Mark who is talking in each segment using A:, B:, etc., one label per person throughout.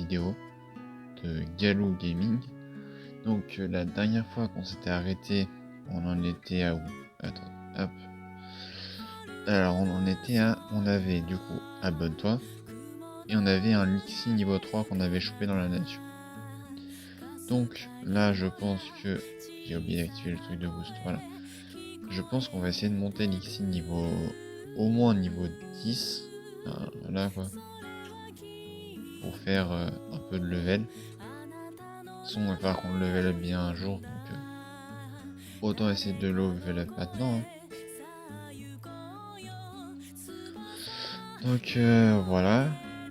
A: vidéo de Galou Gaming. Donc la dernière fois qu'on s'était arrêté, on en était à où? Attends, hop. Alors on avait du coup Abonne-toi et on avait un Lixi niveau 3 qu'on avait chopé dans la nature. Donc là je pense que j'ai oublié d'activer le truc de boost, voilà. Je pense qu'on va essayer de monter Lixi niveau au moins niveau 10. Voilà quoi. Pour faire un peu de level. De toute façon, on va falloir qu'on level up bien un jour, donc autant essayer de level up maintenant. Donc voilà.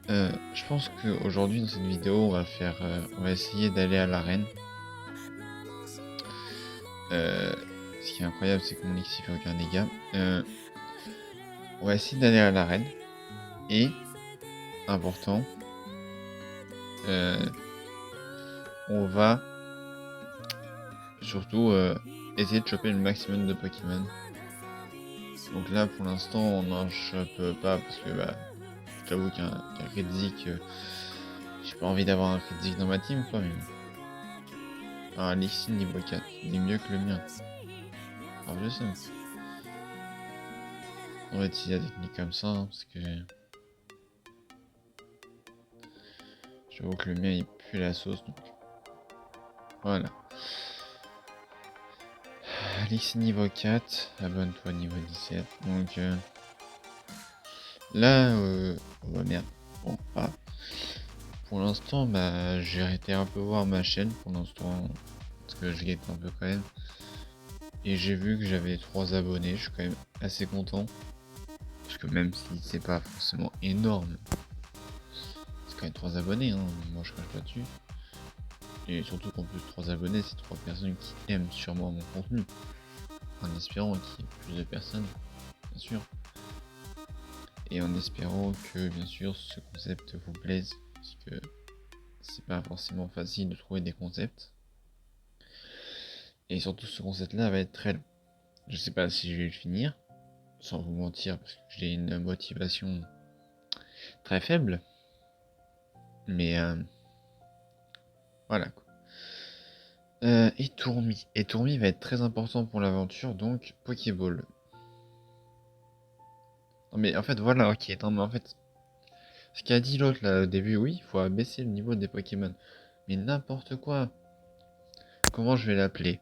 A: Je pense qu'aujourd'hui dans cette vidéo, on va essayer d'aller à l'arène. Ce qui est incroyable, c'est que mon Lixi fait aucun dégât. On va essayer d'aller à l'arène. Et important, on va surtout essayer de choper le maximum de Pokémon. Donc là pour l'instant on n'en chope pas parce que je t'avoue qu'un Redzik, j'ai pas envie d'avoir un Redzik dans ma team quoi, mais un Lixi niveau 4, il est mieux que le mien. Alors je sais. On va utiliser la technique comme ça parce que j'avoue que le mien il pue la sauce, donc voilà. Lixi niveau 4, abonne-toi niveau 17. Donc là, oh merde. Bon, pour l'instant, j'ai arrêté un peu voir ma chaîne pour l'instant parce que je guette un peu quand même. Et j'ai vu que j'avais 3 abonnés, je suis quand même assez content. Parce que même si c'est pas forcément énorme, c'est quand même 3 abonnés, hein, moi je crache pas dessus. Et surtout qu'en plus 3 abonnés, c'est 3 personnes qui aiment sûrement mon contenu. En espérant qu'il y ait plus de personnes, bien sûr. Et en espérant que bien sûr ce concept vous plaise. Parce que c'est pas forcément facile de trouver des concepts. Et surtout ce concept là va être très long. Je sais pas si je vais le finir, sans vous mentir, parce que j'ai une motivation très faible. Mais voilà quoi. Et Tourmi. Et Tourmi va être très important pour l'aventure, donc Pokéball. Non mais en fait voilà, ok, non mais en fait, ce qu'a dit l'autre là au début, oui, il faut abaisser le niveau des Pokémon. Mais n'importe quoi. Comment je vais l'appeler?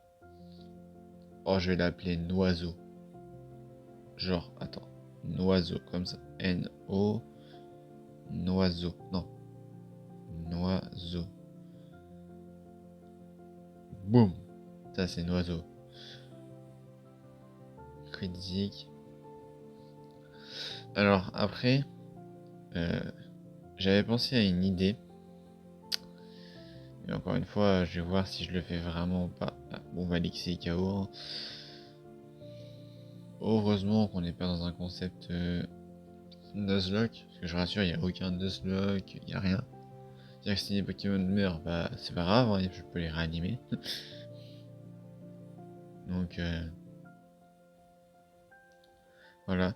A: Oh, je vais l'appeler Noiseau. Genre, attends, Noiseau, comme ça. N-O... Noiseau, non. Noiseau. Boum. Ça c'est Noiseau. Critique. Alors après, j'avais pensé à une idée. Et encore une fois, je vais voir si je le fais vraiment ou pas. Bon, Lixi KO. Hein. Heureusement qu'on n'est pas dans un concept Nuzlocke. Parce que je rassure, il n'y a aucun Nuzlocke, il n'y a rien. C'est-à-dire que si les Pokémon meurent, c'est pas grave, hein, je peux les réanimer. Donc voilà.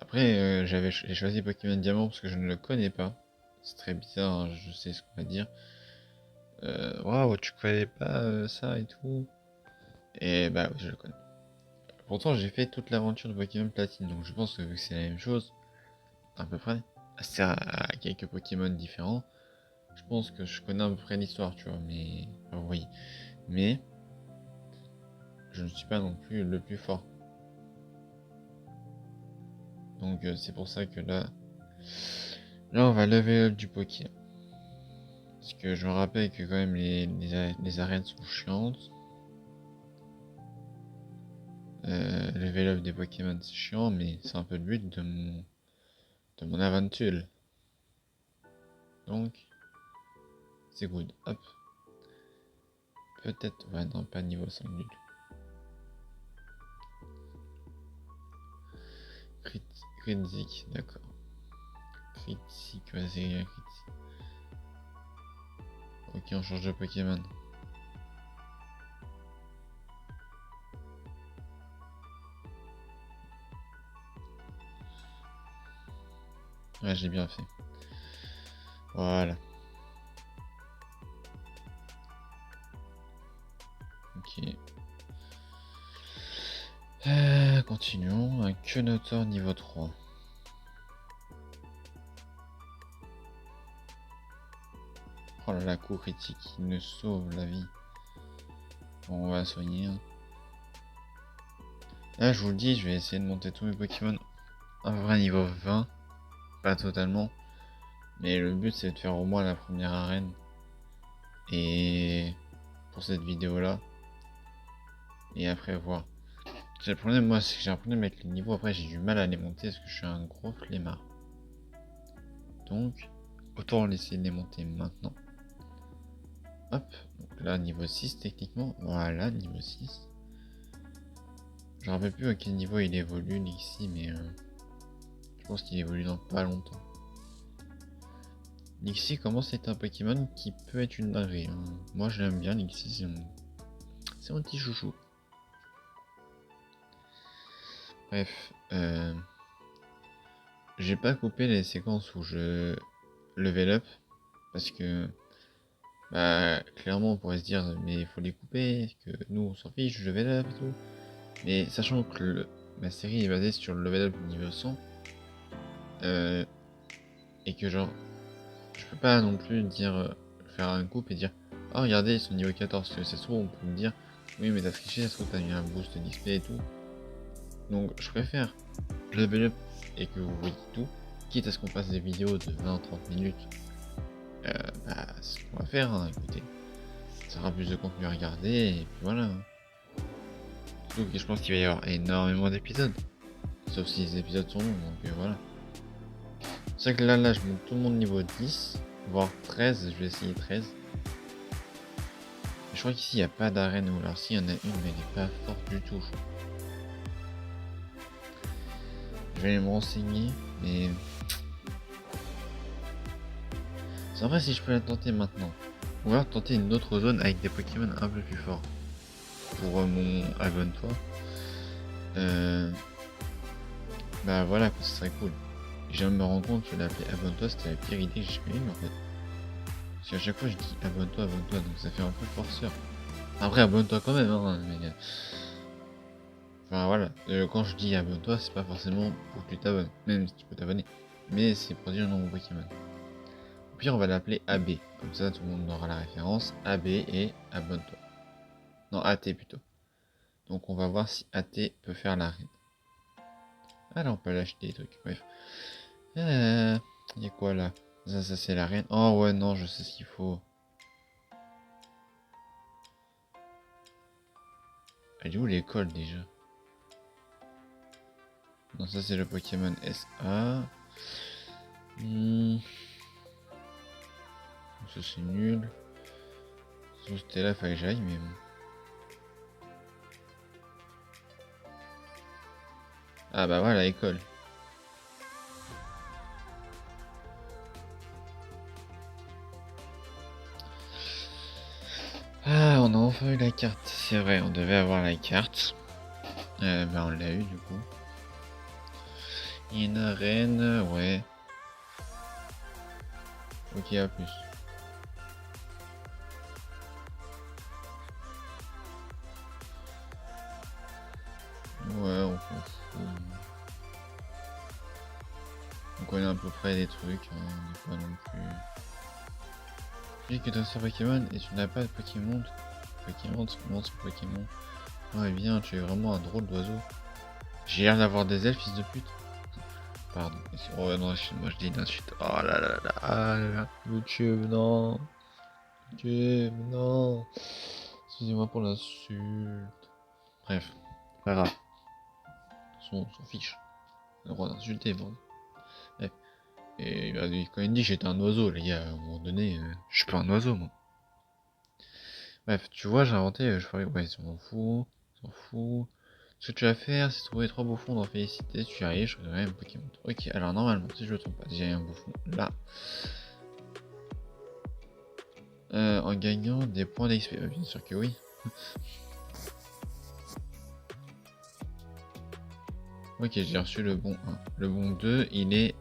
A: Après, j'ai choisi Pokémon Diamant parce que je ne le connais pas. C'est très bizarre, hein, je sais ce qu'on va dire. Waouh, tu connais pas ça et tout. Et oui, je le connais. Pourtant, j'ai fait toute l'aventure de Pokémon Platine, donc je pense que vu que c'est la même chose, à peu près, c'est à quelques Pokémon différents, je pense que je connais à peu près l'histoire, tu vois, mais... oui. Mais... je ne suis pas non plus le plus fort. Donc c'est pour ça que là... on va level up du Poké. Parce que je me rappelle que quand même les arènes sont chiantes. Level up des Pokémon c'est chiant, mais c'est un peu le but de mon aventure. Donc... c'est good. Hop. Peut-être... ouais, non, pas niveau 5 du tout. Critique, d'accord. Critique, vas-y, critique. Ok, on change de Pokémon. Ouais, j'ai bien fait. Voilà. Ok. Continuons. Un Quenotor niveau 3. Oh là là, coup critique, il nous sauve la vie. Bon, on va soigner. Hein. Là, je vous le dis, je vais essayer de monter tous mes Pokémon à peu près niveau 20. Pas totalement. Mais le but, c'est de faire au moins la première arène. Et pour cette vidéo là. Et après, voir. J'ai le problème, moi, c'est que j'ai un problème avec les niveaux. Après, j'ai du mal à les monter parce que je suis un gros flemmard. Donc, autant essayer de les monter maintenant. Hop, donc là, niveau 6, techniquement. Voilà, niveau 6. Je me rappelle plus à quel niveau il évolue, Nixie, mais je pense qu'il évolue dans pas longtemps. Nixie commence à être un Pokémon qui peut être une dinguerie. Hein. Moi, je l'aime bien, Nixie, c'est mon petit chouchou. Bref, j'ai pas coupé les séquences où je level up parce que bah clairement on pourrait se dire mais il faut les couper, que nous on s'en fiche, je level up et tout. Mais sachant que ma série est basée sur le level up niveau 100 et que genre je peux pas non plus dire faire un coupe et dire oh regardez ils sont niveau 14 parce que ça se trouve on peut me dire oui mais t'as triché, ça se trouve t'as mis un boost d'XP et tout. Donc je préfère level up et que vous voyez tout, quitte à ce qu'on fasse des vidéos de 20-30 minutes. Bah, c'est ce qu'on va faire, hein, écoutez. Ça aura plus de contenu à regarder, et puis voilà. Hein. Surtout que je pense qu'il va y avoir énormément d'épisodes. Sauf si les épisodes sont longs, donc voilà. C'est vrai que là, je monte tout le monde niveau 10, voire 13, je vais essayer 13. Mais je crois qu'ici, il n'y a pas d'arène, ou alors s'il y en a une, mais elle n'est pas forte du tout. Je vais aller me renseigner, mais... C'est vrai si je peux la tenter maintenant. Ou alors tenter une autre zone avec des Pokémon un peu plus forts. Pour mon abonne-toi. Bah voilà, ce serait cool. Je viens de me rendre compte que l'appeler abonne-toi c'était la pire idée que j'ai jamais eue en fait. Parce qu'à chaque fois je dis abonne-toi, donc ça fait un peu forceur. Après abonne-toi quand même, hein, mais... Enfin voilà, quand je dis abonne-toi, c'est pas forcément pour que tu t'abonnes, même si tu peux t'abonner. Mais c'est pour dire un nouveau Pokémon. Au pire on va l'appeler AB, comme ça tout le monde aura la référence. AB et abonne-toi. Non, AT plutôt. Donc on va voir si AT peut faire l'arène. Ah là on peut l'acheter des trucs, bref. Il y a quoi là? Ça c'est la reine. Oh ouais non, je sais ce qu'il faut. Elle est où l'école déjà? Non, ça c'est le Pokémon SA. Ça c'est nul. C'était là, fallait que j'aille, mais bon. Ah bah voilà, école. Ah, on a enfin eu la carte. C'est vrai, on devait avoir la carte. Bah on l'a eu du coup. Une arène, ouais. Ok, à plus. Ouais, on s'en fout. On connaît à peu près des trucs, hein, on n'est pas non plus. Tu dis que tu as un Pokémon et tu n'as pas de Pokémon. Pokémon, comment ce Pokémon? Ouais, bien, tu es vraiment un drôle d'oiseau. J'ai l'air d'avoir des ailes, fils de pute. Pardon. Oh non, moi je dis une insulte. Oh là là là, ah là là. YouTube, non. YouTube, non. Excusez-moi pour l'insulte. Bref, pas grave. On s'en fiche. On a le droit d'insulter, bon. Bref. Et quand il dit que j'étais un oiseau, les gars, à un moment donné, je suis pas un oiseau, moi. Bref, tu vois, j'ai inventé, je ferais, ouais, on s'en fout, on s'en fout. Ce que tu vas faire, c'est trouver 3 bouffons dans Félicité, si tu y arrives, je ferai un Pokémon. Ok, alors normalement, si je ne trompe pas, j'ai un bouffon là. En gagnant des points d'XP, bien sûr que oui. Ok, j'ai reçu le bon 1. Le bon 2, il est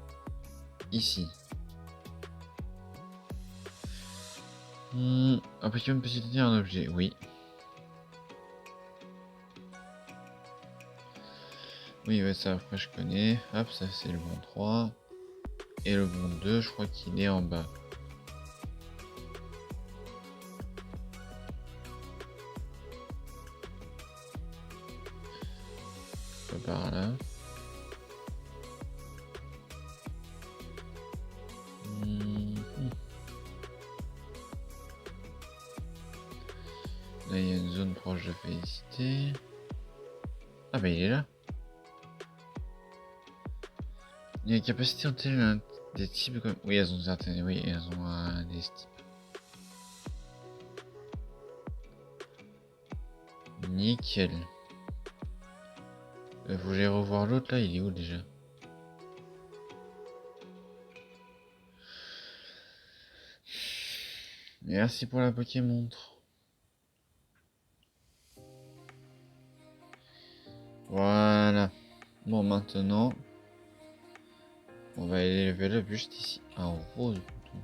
A: ici. Un Pokémon peut utiliser un objet, oui. Oui, ouais, ça après je connais. Hop, ça c'est le bon 3. Et le bon 2, je crois qu'il est en bas. Pas par là. Là, il y a une zone proche de Félicité. Ah bah il est là. Il y a une capacité en tel des types comme... Oui, elles ont certaines... Oui, elles ont des types. Nickel. Vous voulez revoir l'autre là, il est où déjà? Merci pour la Pokémontre. Voilà. Bon, maintenant, on va aller level up juste ici. Un rose bouton.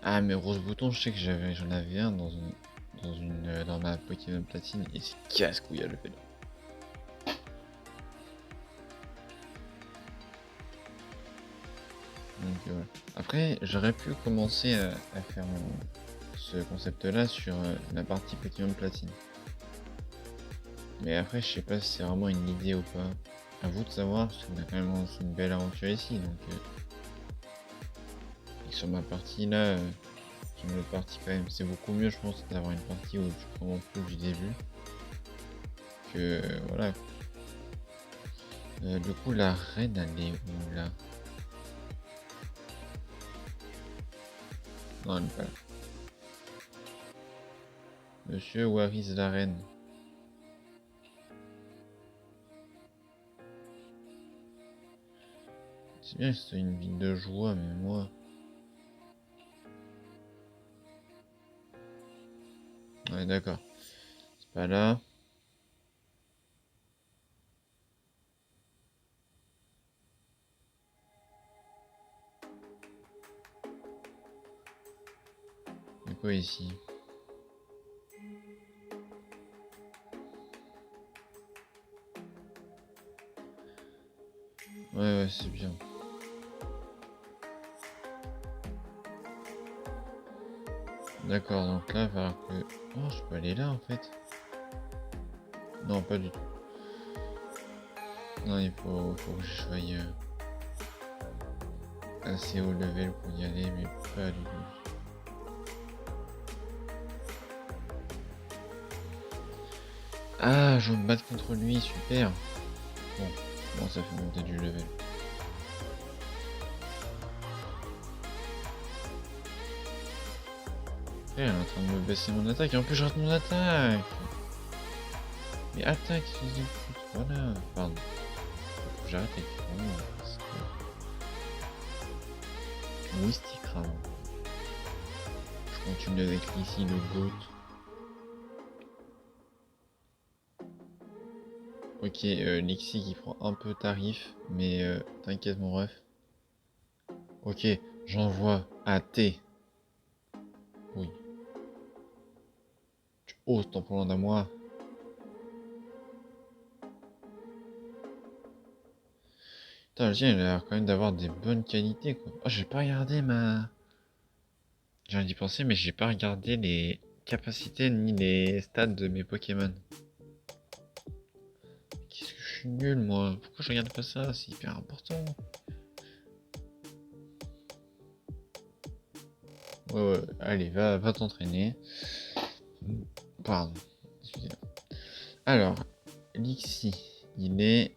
A: Ah, mais rose bouton, je sais que j'en avais un dans ma Pokémon platine et c'est casse-couille à level up. Donc, voilà. Après, j'aurais pu commencer à faire ce concept-là sur la partie Pokémon platine. Mais après, je sais pas si c'est vraiment une idée ou pas. À vous de savoir, parce qu'on a quand même lancé une belle aventure ici. Donc, et sur ma partie là, sur ma partie quand même, c'est beaucoup mieux, je pense, d'avoir une partie où je commence tout du début. Que voilà. Du coup, la reine, elle est où là? Non, elle est pas là. Monsieur Waris la reine. C'est bien que c'est une ville de joie, mais moi. Ouais, d'accord. C'est pas là. C'est quoi ici? Ouais, c'est bien. D'accord, donc là, il va falloir que... Oh, je peux aller là, en fait. Non, pas du tout. Non, il faut que je sois assez haut level pour y aller, mais pas du tout. Ah, je vais me battre contre lui, super. Bon, ça fait monter du level. Elle est en train de me baisser mon attaque, et en plus je rate mon attaque. Mais attaque, fils de pute, voilà. Pardon. Faut que j'arrête avec vraiment. Wistikram. Je continue avec ici le GOAT. Ok, Lixi qui prend un peu tarif, mais t'inquiète mon ref. Ok, j'envoie à T. Oui. Tu oses t'en prendre à moi. Putain, le tien il a l'air quand même d'avoir des bonnes qualités quoi. Oh, j'ai pas regardé ma... J'ai envie d'y penser, mais j'ai pas regardé les capacités ni les stats de mes Pokémon. Qu'est-ce que je suis nul moi? Pourquoi je regarde pas ça? C'est hyper important. Ouais, allez, va t'entraîner. Pardon. Excusez-moi. Alors, Lixi, il est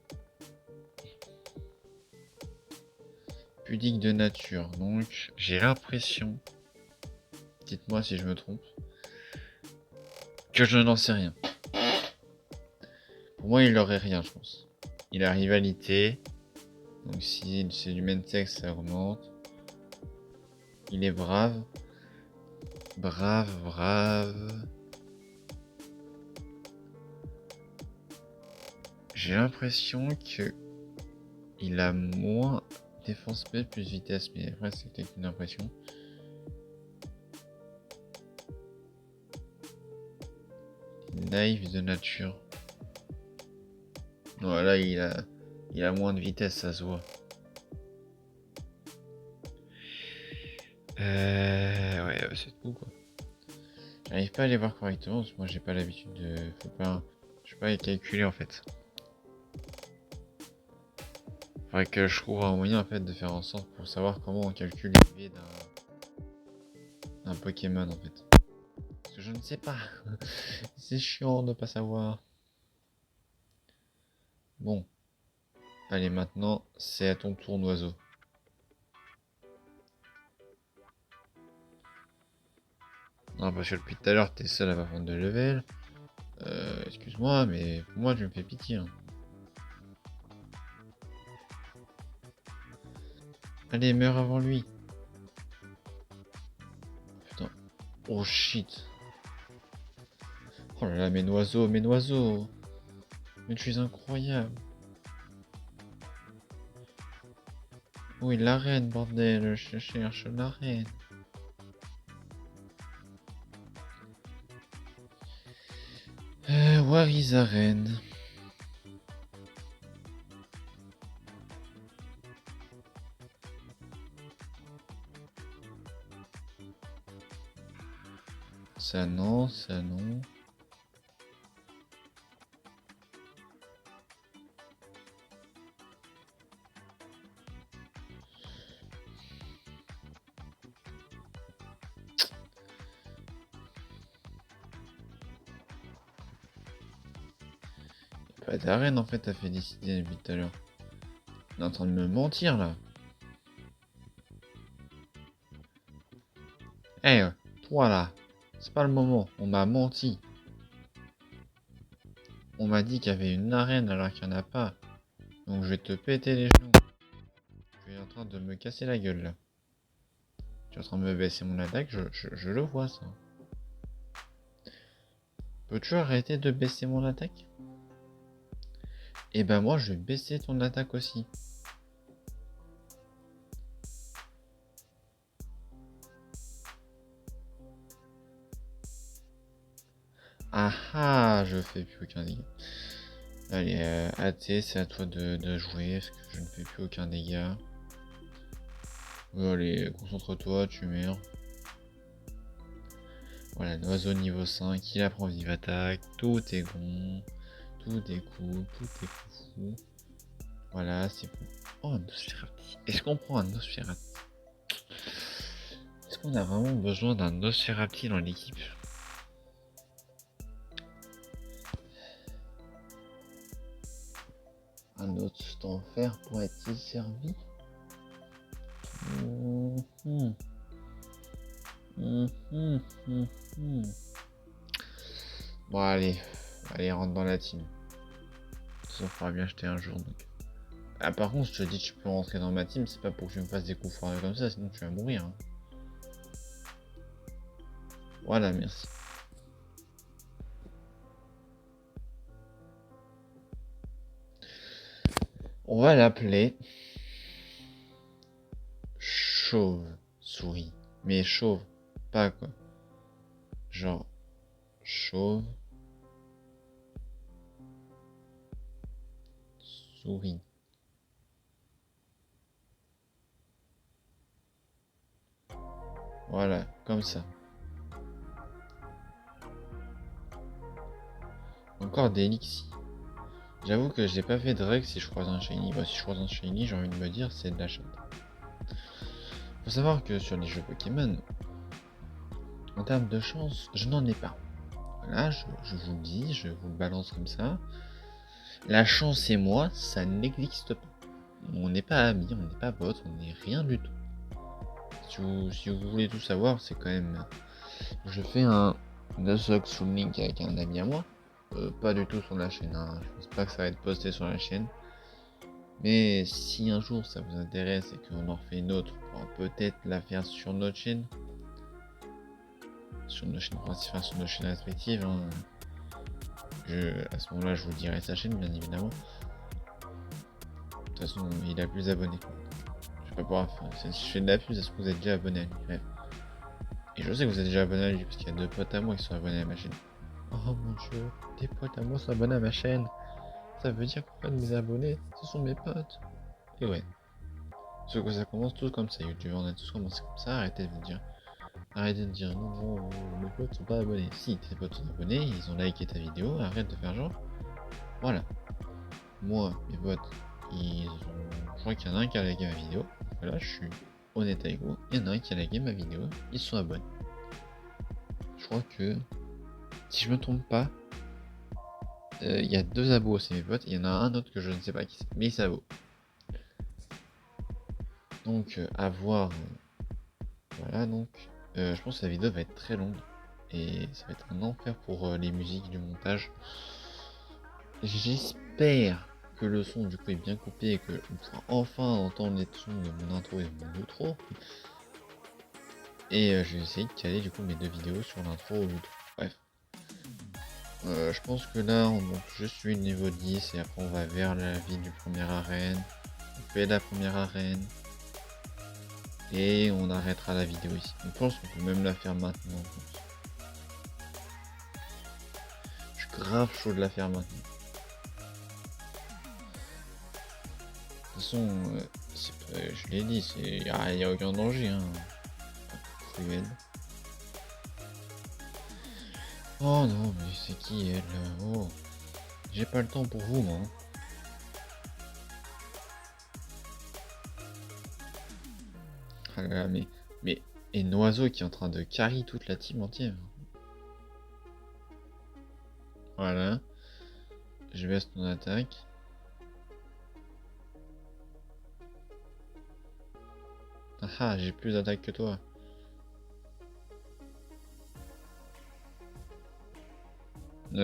A: pudique de nature, donc j'ai l'impression, dites-moi si je me trompe, que je n'en sais rien. Pour moi, il aurait rien, je pense. Il a rivalité, donc si c'est du même sexe, ça augmente. Il est brave. Brave. J'ai l'impression que il a moins défense P plus vitesse, mais après c'est peut-être une impression. Naïf de nature. Voilà, il a moins de vitesse, ça se voit. Ouais, c'est tout quoi. J'arrive pas à les voir correctement parce que moi j'ai pas l'habitude de. Je sais pas les calculer en fait. Faudrait que je trouve un moyen en fait de faire en sorte pour savoir comment on calcule l'IV d'un Pokémon en fait. Parce que je ne sais pas. C'est chiant de pas savoir. Bon. Allez, maintenant, c'est à ton tour, Noiseau. Non, parce que depuis tout à l'heure, t'es seul à pas prendre de level. Excuse-moi, mais pour moi, tu me fais pitié. Hein. Allez, meurs avant lui. Putain. Oh shit. Oh là là, mes noiseaux, mes noiseaux. Mais tu es incroyable. Oui, la reine, bordel. Je cherche la reine. Where is the reine? Ça non, ça non. Pas d'arène en fait, t'as fait décider depuis tout à l'heure. T'es en train de me mentir là. Eh, toi là, c'est pas le moment, on m'a menti. On m'a dit qu'il y avait une arène alors qu'il n'y en a pas. Donc je vais te péter les genoux. Tu es en train de me casser la gueule là. Tu es en train de me baisser mon attaque, je le vois ça. Peux-tu arrêter de baisser mon attaque? Et ben moi je vais baisser ton attaque aussi. Ah ah, je fais plus aucun dégât. Allez, AT, c'est à toi de jouer, parce que je ne fais plus aucun dégât. Allez, concentre-toi, tu meurs. Voilà, l'oiseau niveau 5, il apprend vive attaque, tout est bon, tout est cool, tout est fou. Voilà, c'est bon. Oh, un Nosferatu. Est-ce qu'on prend un Nosferatu? Est-ce qu'on a vraiment besoin d'un Nosferatu dans l'équipe? Un autre Stanfer pourrait-il servir? Bon, allez, rentre dans la team. Ça fera bien jeter un jour donc. Ah, par contre, je te dis, tu peux rentrer dans ma team, c'est pas pour que tu me fasses des coups foireux comme ça, sinon tu vas mourir. Hein. Voilà, merci. On va l'appeler Chauve-souris. Mais chauve, pas quoi. Genre, chauve. Souris. Voilà, comme ça. Encore des elixirs. J'avoue que j'ai pas fait de règle si je croise un shiny. Bah, si je croise un shiny, j'ai envie de me dire, c'est de la chatte. Faut savoir que sur les jeux Pokémon, en termes de chance, je n'en ai pas. Voilà, je vous le dis, je vous le balance comme ça. La chance et moi, ça n'existe pas. On n'est pas amis, on n'est pas potes, on n'est rien du tout. Si vous voulez tout savoir, c'est quand même... Je fais un Nuzlocke sous Link avec un ami à moi. Pas du tout sur la chaîne, hein. Je pense pas que ça va être posté sur la chaîne. Mais si un jour ça vous intéresse et qu'on en refait une autre, on pourra peut-être la faire sur notre chaîne. Sur nos chaînes principales, sur nos chaînes respectives. Hein. À ce moment-là, je vous dirai sa chaîne, bien évidemment. De toute façon, il a plus d'abonnés. Je vais pas pouvoir faire. Si je fais de la pub, est-ce que vous êtes déjà abonné à lui? Ouais. Et je sais que vous êtes déjà abonné à lui, parce qu'il y a 2 potes à moi qui sont abonnés à ma chaîne. Oh mon dieu, des potes à moi sont abonnés à ma chaîne. ça veut dire qu'en fait mes abonnés, ce sont mes potes. Et ouais. Sauf que ça commence tous comme ça, YouTube, on a tous commencé comme ça, arrêtez de me dire. Arrêtez de dire non, non, mes potes sont pas abonnés. Si, tes potes sont abonnés, ils ont liké ta vidéo, arrête de faire genre. Voilà. Moi, mes potes, je crois qu'il y en a un qui a liké ma vidéo. Voilà, je suis honnête avec vous. Il y en a un qui a liké ma vidéo, ils sont abonnés. Je crois que, si je me trompe pas, il y a 2 abos, c'est mes potes. Il y en a un autre que je ne sais pas qui c'est, mais il s'abo. Donc, à voir. Voilà, donc, je pense que la vidéo va être très longue. Et ça va être un enfer pour les musiques du montage. J'espère que le son du coup est bien coupé et que on pourra enfin entendre les sons de mon intro et de mon outro. Et je vais essayer de caler du coup mes 2 vidéos sur l'intro ou l'outro. Bref. Je pense que là on monte juste le niveau 10 et après on va vers la ville du première arène. On fait la première arène. Et on arrêtera la vidéo ici. Je pense qu'on peut même la faire maintenant. Je suis grave chaud de la faire maintenant. De toute façon, je l'ai dit, il n'y a aucun danger. Hein. Cruel. Oh non, mais c'est qui elle? Oh, j'ai pas le temps pour vous, moi. Ah là là, mais et Noiseau qui est en train de carry toute la team entière. Voilà. Je baisse ton attaque. Ah, j'ai plus d'attaque que toi.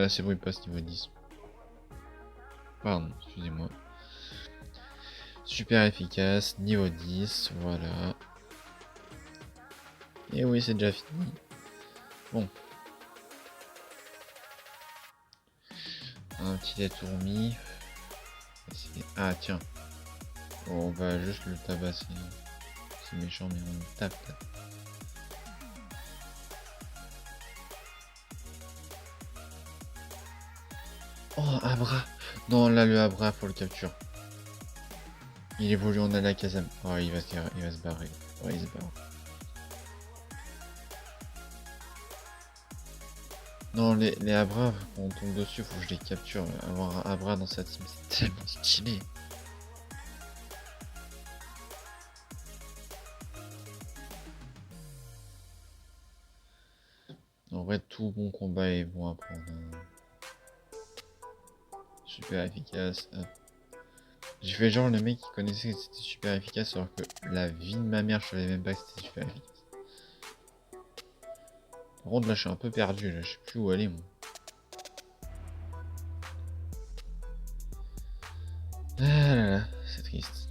A: C'est bon, il passe niveau 10. Pardon, excusez-moi. Super efficace, niveau 10, voilà. Et oui, c'est déjà fini. Bon. Un petit détourmi. Ah, tiens. Bon, on va juste le tabasser. C'est méchant, mais on le tape. Oh, Abra. Non, là, le Abra, faut le capture. Il évolue en Alakazam. Oh, il va se barrer. Ouais, il se barre. Non, les Abra, quand on tombe dessus, faut que je les capture. Avoir un Abra dans sa team, c'est tellement stylé. En vrai, tout bon combat est bon à prendre. Super efficace. J'ai fait genre le mec qui connaissait que c'était super efficace alors que la vie de ma mère je savais même pas que c'était super efficace. Par contre là je suis un peu perdu, là je sais plus où aller moi. Ah là là, c'est triste.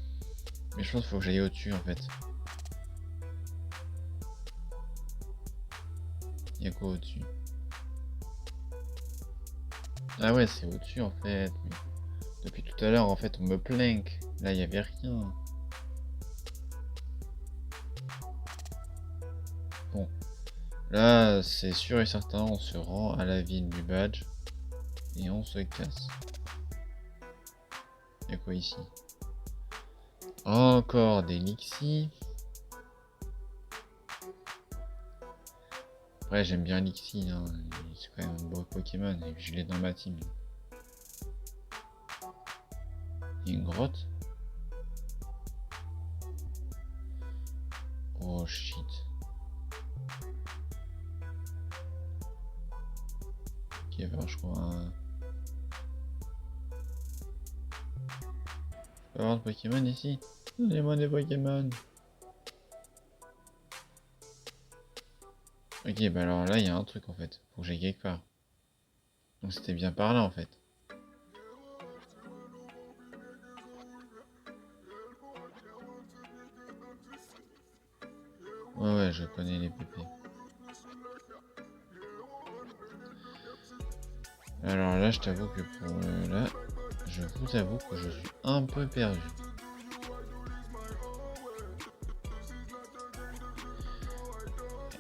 A: Mais je pense qu'il faut que j'aille au-dessus en fait. Il y a quoi au-dessus? Ah ouais c'est au-dessus en fait. Mais depuis tout à l'heure en fait on me planque. Là il y avait rien. Bon. Là c'est sûr et certain on se rend à la ville du badge. Et on se casse. Il y a quoi ici? Encore des Lixie. Après j'aime bien Lixie, hein. C'est quand même un beau Pokémon et je l'ai dans ma team. Il y a une grotte. Oh shit. Ok, alors je crois un... Je peux avoir de Pokémon ici? Donnez-moi des Pokémon. Ok, bah alors là il y a un truc en fait. Faut que j'aille quelque part. Donc c'était bien par là en fait. Ouais, je connais les PP. Alors là, je t'avoue que pour là, je vous avoue que je suis un peu perdu.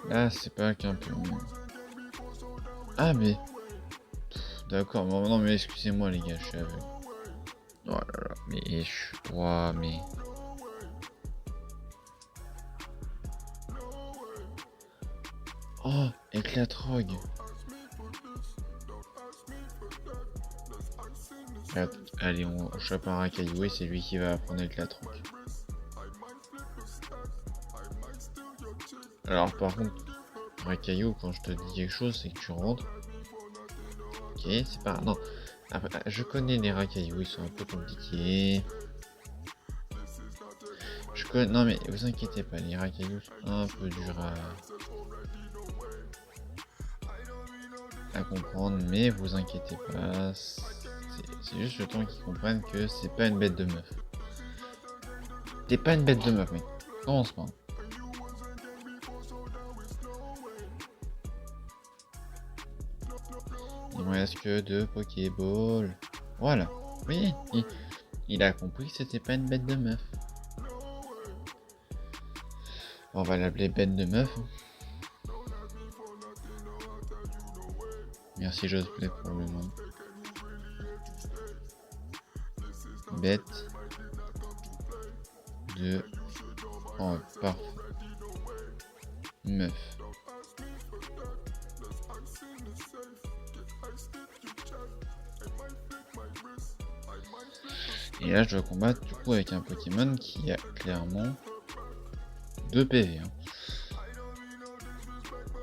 A: Là, c'est pas qu'un peu. Ah, mais. D'accord, bon, non, mais excusez-moi, les gars, je suis aveugle. Oh là là, mais je... Ouah, mais... Oh, éclatrogue. Allez, on chope un racaillou et c'est lui qui va prendre éclatrogue. Alors par contre, racaillou, quand je te dis quelque chose, c'est que tu rentres. Ok, c'est pas... Non. Après, je connais les racailloux, ils sont un peu compliqués. Non mais vous inquiétez pas, les racailloux sont un peu durs à comprendre, mais vous inquiétez pas, c'est juste le temps qu'ils comprennent que c'est pas une bête de meuf. T'es pas une bête de meuf, mec. Commence pas. Il me reste que 2 Pokéballs. Voilà. Oui, il a compris que c'était pas une bête de meuf. On va l'appeler bête de meuf. Merci Josplay pour le nom. Bête de... Oh, parfait. Meuf. Et là je dois combattre du coup avec un Pokémon qui a clairement 2 PV. Hein.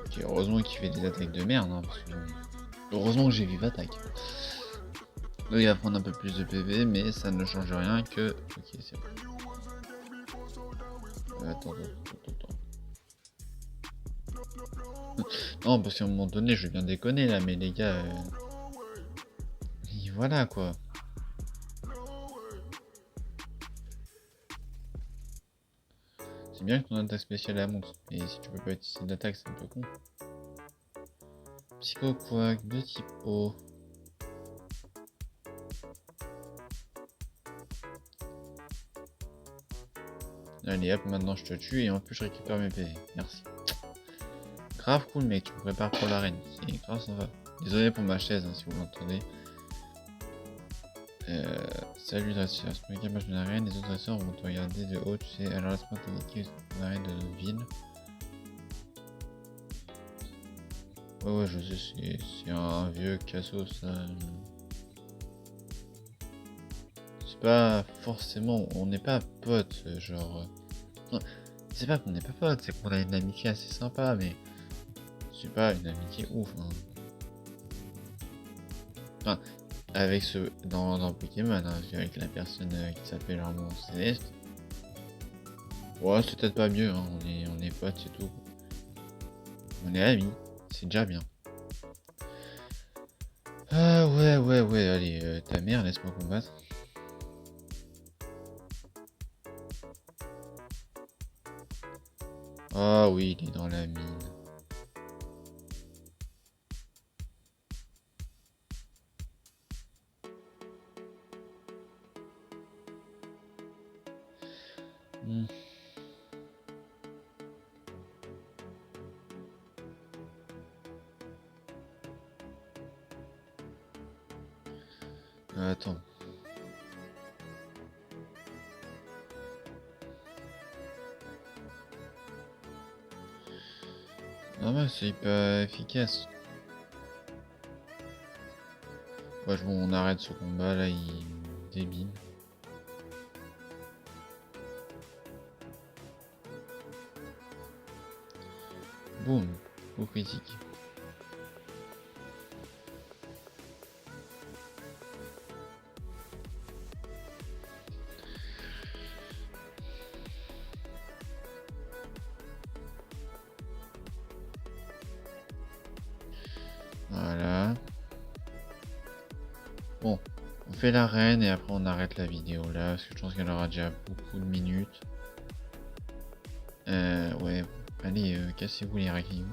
A: Okay, heureusement qu'il fait des attaques de merde. Hein, parce que... Heureusement que j'ai vive attaque. Donc il va prendre un peu plus de PV, mais ça ne change rien que... Ok, c'est bon. Attends. Non, parce qu'à un moment donné, je vais bien déconner là, mais les gars... Et voilà quoi. C'est bien que ton attaque spéciale elle monte, et si tu peux pas utiliser d'attaque, c'est un peu con. Psycho Quack de type O. Allez hop, maintenant je te tue et en plus je récupère mes PV. Merci. Grave cool mec, tu me prépares pour l'arène. C'est grave sympa. Désolé pour ma chaise hein, si vous l'entendez. Salut dresseur, c'est le match de l'arène, les autres dresseurs vont te regarder de haut, tu sais, alors laisse-moi t'indiquer l'arène de notre ville. Ouais, je sais, c'est un vieux casso ça. C'est pas forcément, on n'est pas potes, genre... Non, c'est pas qu'on n'est pas potes, c'est qu'on a une amitié assez sympa, mais... C'est pas une amitié ouf, hein. Enfin, avec ce... Dans Pokémon, hein, avec la personne qui s'appelle Armand Céleste. Ouais, c'est peut-être pas mieux, hein, on est potes, c'est tout. On est amis, c'est déjà bien. Ah ouais, allez, ta mère, laisse-moi combattre. Ah oui, il est dans la mine. Attends. Normal, c'est pas efficace. Ouais, bon, on arrête ce combat là, il débile. Boum, coup critique. Voilà. Bon, on fait l'arène et après on arrête la vidéo là, parce que je pense qu'elle aura déjà beaucoup de minutes. Ouais, allez, cassez-vous les racailloux.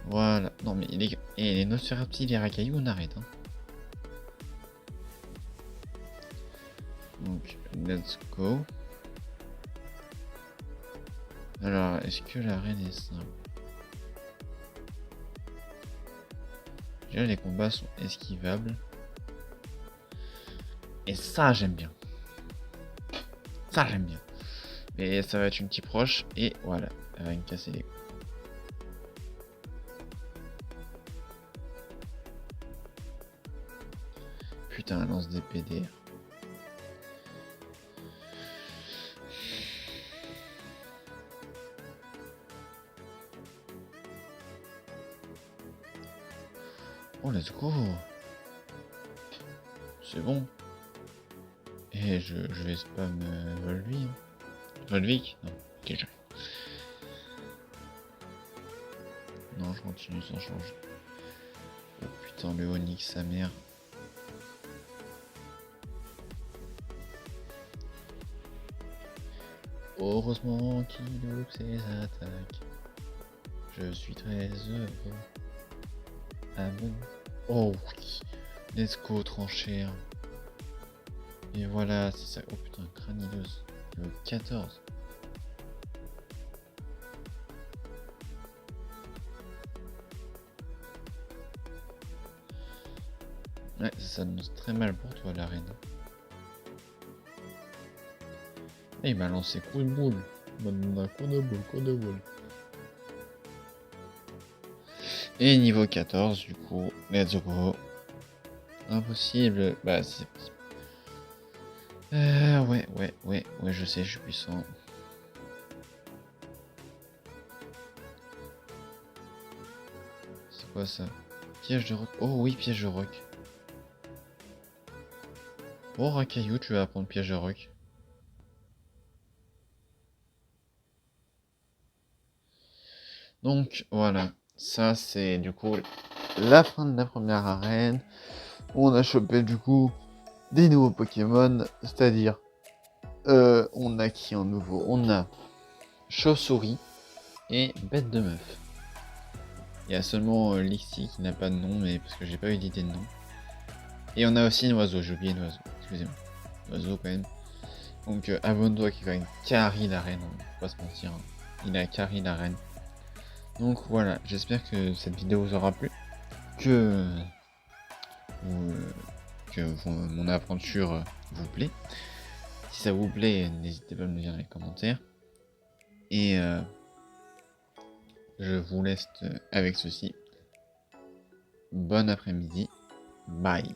A: Voilà, non mais les Nosferapti, les racailloux, on arrête. Hein. Donc, let's go. Alors, est-ce que l'arène est simple? Déjà, les combats sont esquivables. Et ça, j'aime bien. Ça, j'aime bien. Mais ça va être une petite proche. Et voilà, elle va me casser les couilles. Putain, lance des PDR. Oh, let's go. C'est bon. Et je vais spam Volvic. Volvic. Non. Ok, j'arrive. Non, je continue sans changer. Oh putain, le Onyx, sa mère. Heureusement qu'il loupe ses attaques. Je suis très heureux. Abonne. Oh oui. Let's go, trancher. Et voilà, c'est ça. Oh putain, Cranidos. Niveau 14. Ouais, ça s'annonce très mal pour toi, l'arène. Et il m'a lancé coup de boule. Coup de boule. Et niveau 14, du coup, let's go. Impossible. Bah, c'est... ouais, je sais, je suis puissant. C'est quoi ça? Piège de roc. Oh oui, piège de roc. Oh, Racaillou, tu vas apprendre piège de roc. Donc, voilà. Ça, c'est du coup la fin de la première arène. On a chopé du coup des nouveaux Pokémon. C'est-à-dire, on a qui en nouveau? On a Chauve-souris et Bête de meuf. Il y a seulement Lixie qui n'a pas de nom, mais parce que j'ai pas eu d'idée de nom. Et on a aussi un oiseau, j'ai oublié l'oiseau, excusez-moi. Oiseau quand même. Donc abonne-toi qui va une carry l'arène, on va pas se mentir. Hein. Il a carry l'arène. Donc voilà, j'espère que cette vidéo vous aura plu. Que, mon aventure vous plaît. Si ça vous plaît, n'hésitez pas à me le dire dans les commentaires. Et je vous laisse avec ceci. Bon après-midi. Bye.